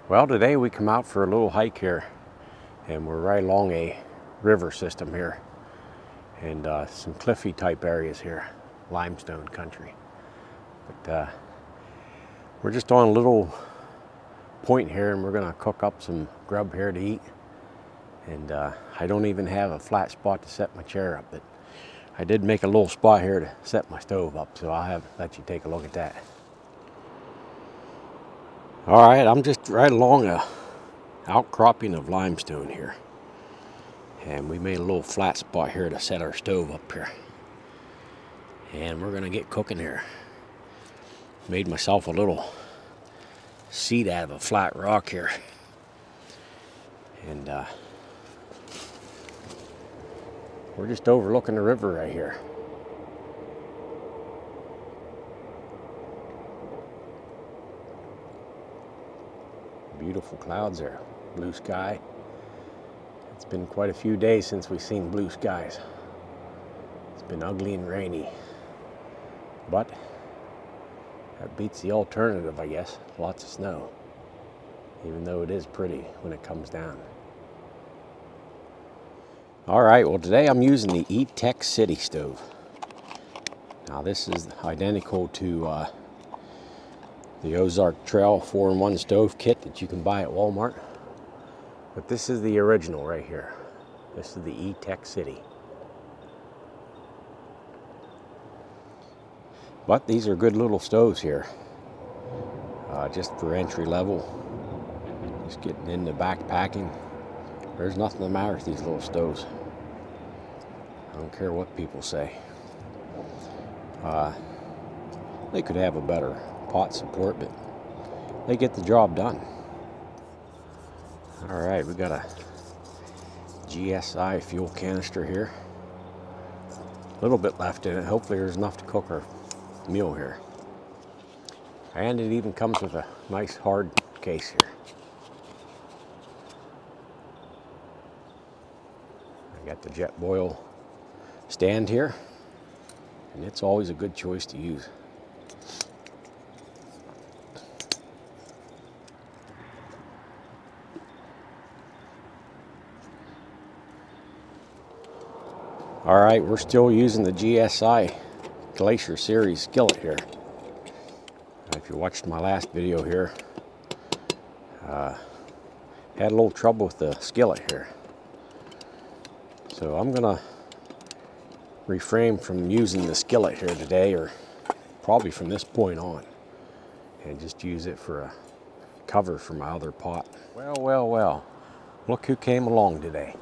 Well, today we come out for a little hike here, and we're right along a river system here, and some cliffy type areas here, limestone country. But we're just on a little point here, and we're gonna cook up some grub here to eat. And I don't even have a flat spot to set my chair up, but I did make a little spot here to set my stove up, so I'll let you take a look at that. All right, I'm just right along a outcropping of limestone here, and we made a little flat spot here to set our stove up here, and we're gonna get cooking here. Made myself a little seat out of a flat rock here, and we're just overlooking the river right here. Beautiful clouds there, blue sky. It's been quite a few days since we've seen blue skies. It's been ugly and rainy, but that beats the alternative, I guess. Lots of snow, even though it is pretty when it comes down. All right, well today I'm using the E-Tech City stove. Now this is identical to the Ozark Trail 4-in-1 stove kit that you can buy at Walmart. But this is the original right here. This is the E-Tech City. But these are good little stoves here. Just for entry level. Just getting into backpacking. There's nothing the matter with these little stoves. I don't care what people say. They could have a better pot support, but they get the job done. All right, we got a GSI fuel canister here. A little bit left in it. Hopefully there's enough to cook our meal here. And it even comes with a nice hard case here. I got the jet boil stand here, and it's always a good choice to use. All right, we're still using the GSI Glacier series skillet here. If you watched my last video here, had a little trouble with the skillet here. So I'm gonna refrain from using the skillet here today, or probably from this point on, and just use it for a cover for my other pot. Well, well, well, look who came along today.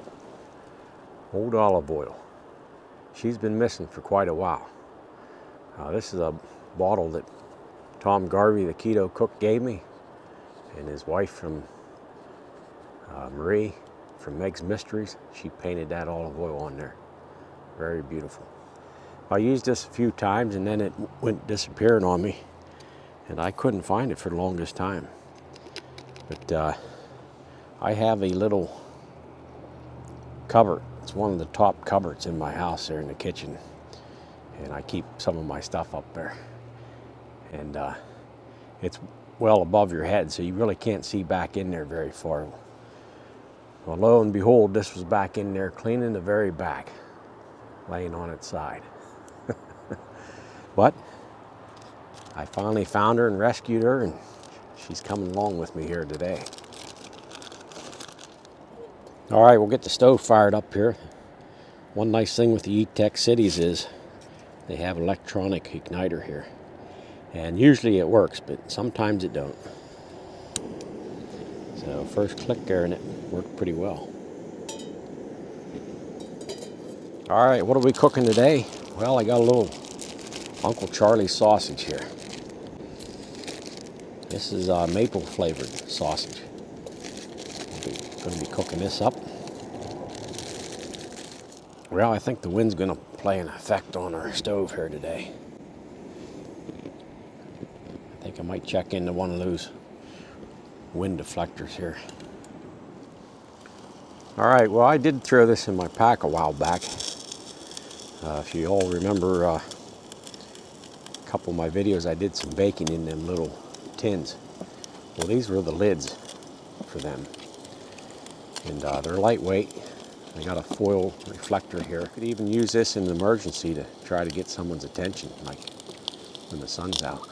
Old olive oil. She's been missing for quite a while. This is a bottle that Tom Garvey, the keto cook, gave me, and his wife from Marie from Meg's Mysteries, she painted that olive oil on there. Very beautiful. I used this a few times, and then it went disappearing on me, and I couldn't find it for the longest time. But I have a little cupboard. It's one of the top cupboards in my house there in the kitchen, and I keep some of my stuff up there. And it's well above your head, so you really can't see back in there very far. Well, lo and behold, this was back in there, clean in the very back, laying on its side. But I finally found her and rescued her, and she's coming along with me here today. All right, we'll get the stove fired up here. One nice thing with the E-Tech Cities is they have electronic igniter here. And usually it works, but sometimes it don't. So first click there, and it worked pretty well. All right, what are we cooking today? Well, I got a little Uncle Charlie's sausage here. This is maple flavored sausage. Going to be cooking this up. Well, I think the wind's going to play an effect on our stove here today. I think I might check into one of those wind deflectors here. All right, well, I did throw this in my pack a while back. If you all remember a couple of my videos, I did some baking in them little tins. Well, these were the lids. for them. And they're lightweight. I got a foil reflector here. Could even use this in an emergency to try to get someone's attention, like when the sun's out.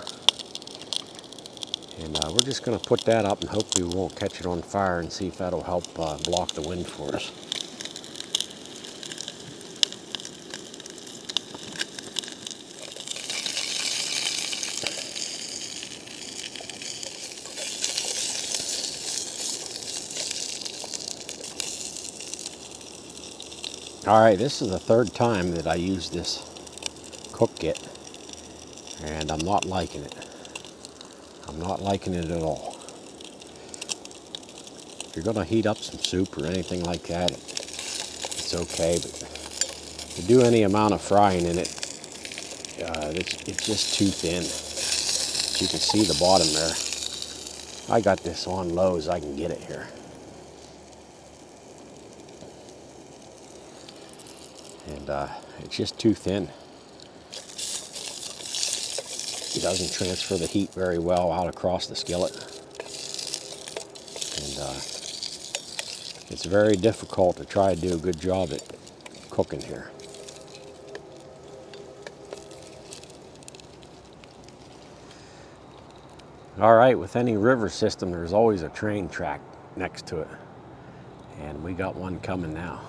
And we're just going to put that up and hopefully we won't catch it on fire, and see if that'll help block the wind for us. Alright, this is the third time that I use this cook kit, and I'm not liking it. I'm not liking it at all. If you're going to heat up some soup or anything like that, it's okay, but to do any amount of frying in it, it's just too thin. As you can see the bottom there. I got this on low as I can get it here. And it's just too thin. It doesn't transfer the heat very well out across the skillet. And it's very difficult to try to do a good job at cooking here. Alright, with any river system there's always a train track next to it. And we got one coming now.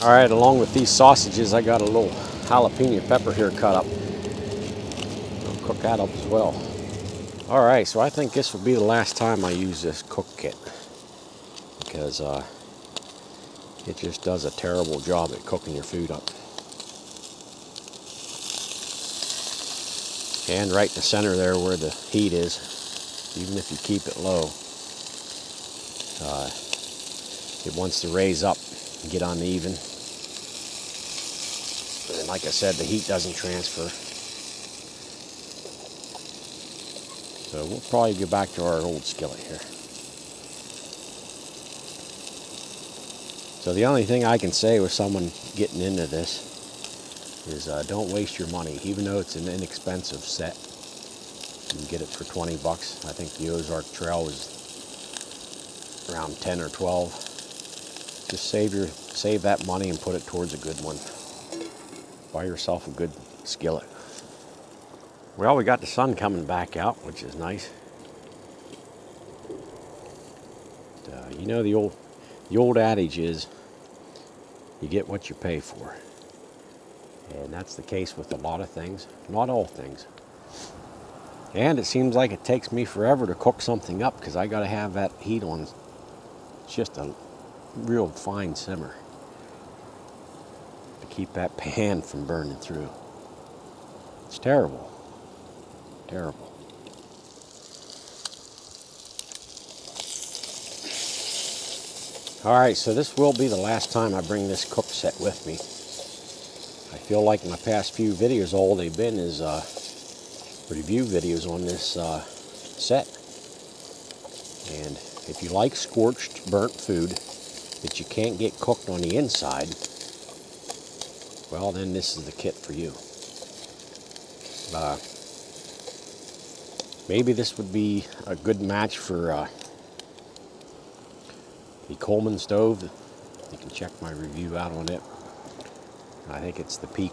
All right, along with these sausages, I got a little jalapeno pepper here cut up. I'll cook that up as well. All right, so I think this will be the last time I use this cook kit, because it just does a terrible job at cooking your food up. And right in the center there where the heat is, even if you keep it low, it wants to raise up and get uneven. And like I said, the heat doesn't transfer. So we'll probably go back to our old skillet here. So the only thing I can say with someone getting into this is don't waste your money. Even though it's an inexpensive set, you can get it for 20 bucks. I think the Ozark Trail was around 10 or 12. Just save that money and put it towards a good one. Buy yourself a good skillet. Well, we got the sun coming back out, which is nice. You know, the old adage is you get what you pay for. And that's the case with a lot of things, not all things. And it seems like it takes me forever to cook something up because I got to have that heat on. It's just a real fine simmer to keep that pan from burning through. It's terrible. Terrible. Alright, so this will be the last time I bring this cook set with me. I feel like in my past few videos, all they've been is review videos on this set. And if you like scorched, burnt food that you can't get cooked on the inside, well, then this is the kit for you. Maybe this would be a good match for the Coleman stove. You can check my review out on it. I think it's the Peak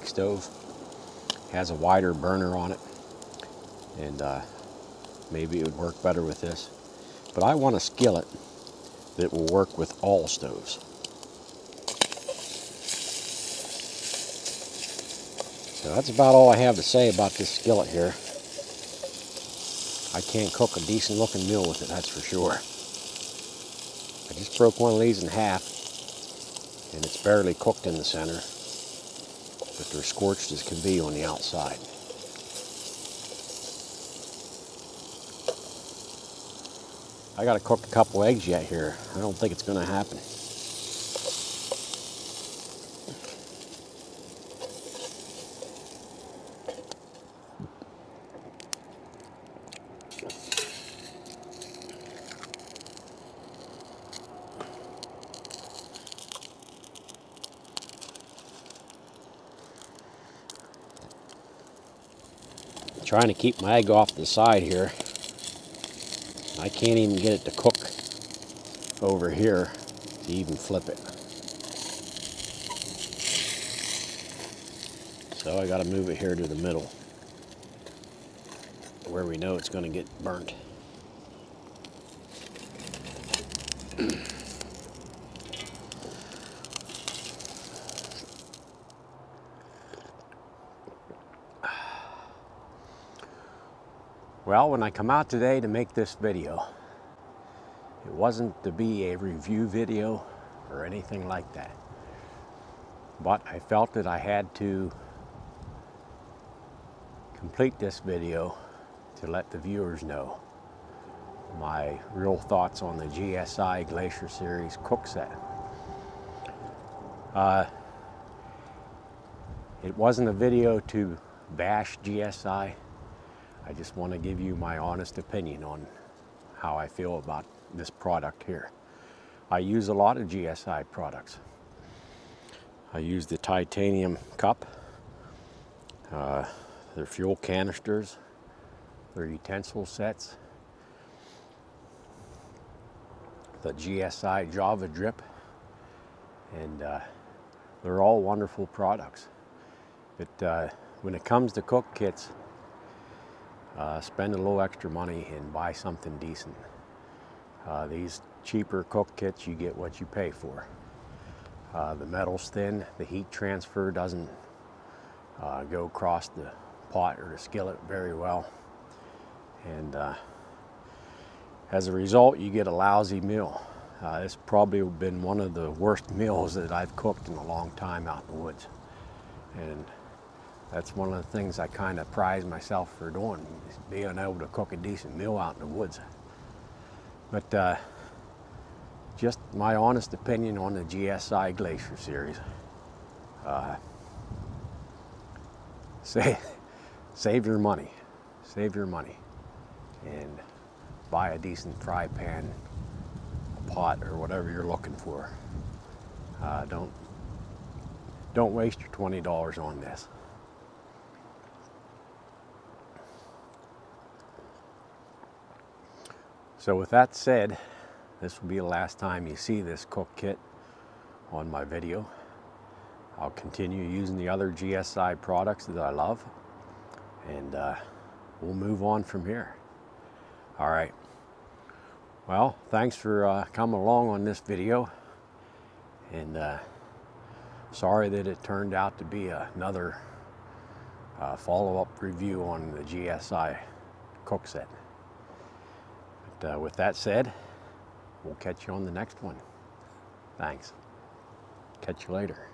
stove. It has a wider burner on it, and maybe it would work better with this. But I want a skillet that will work with all stoves. So that's about all I have to say about this skillet here. I can't cook a decent looking meal with it, that's for sure. I just broke one of these in half, and it's barely cooked in the center, but they're scorched as can be on the outside. I gotta cook a couple eggs yet here. I don't think it's gonna happen. trying to keep my egg off the side here. I can't even get it to cook over here to even flip it. So I got to move it here to the middle where we know it's going to get burnt. Well, when I come out today to make this video, it wasn't to be a review video or anything like that. But I felt that I had to complete this video to let the viewers know my real thoughts on the GSI Glacier series cook set. It wasn't a video to bash GSI. I just want to give you my honest opinion on how I feel about this product here. I use a lot of GSI products. I use the titanium cup, their fuel canisters, their utensil sets, the GSI Java drip, and they're all wonderful products. But when it comes to cook kits, spend a little extra money and buy something decent. These cheaper cook kits, you get what you pay for. The metal's thin, the heat transfer doesn't go across the pot or the skillet very well, and as a result you get a lousy meal. It's probably been one of the worst meals that I've cooked in a long time out in the woods, and that's one of the things I kind of prize myself for doing, is being able to cook a decent meal out in the woods. But just my honest opinion on the GSI Glacier series. Save your money. Save your money. And buy a decent fry pan, a pot, or whatever you're looking for. Don't waste your $20 on this. So with that said, this will be the last time you see this cook kit on my video. I'll continue using the other GSI products that I love, and we'll move on from here. All right. Well, thanks for coming along on this video, and sorry that it turned out to be another follow-up review on the GSI cook set. But with that said, we'll catch you on the next one. Thanks. Catch you later.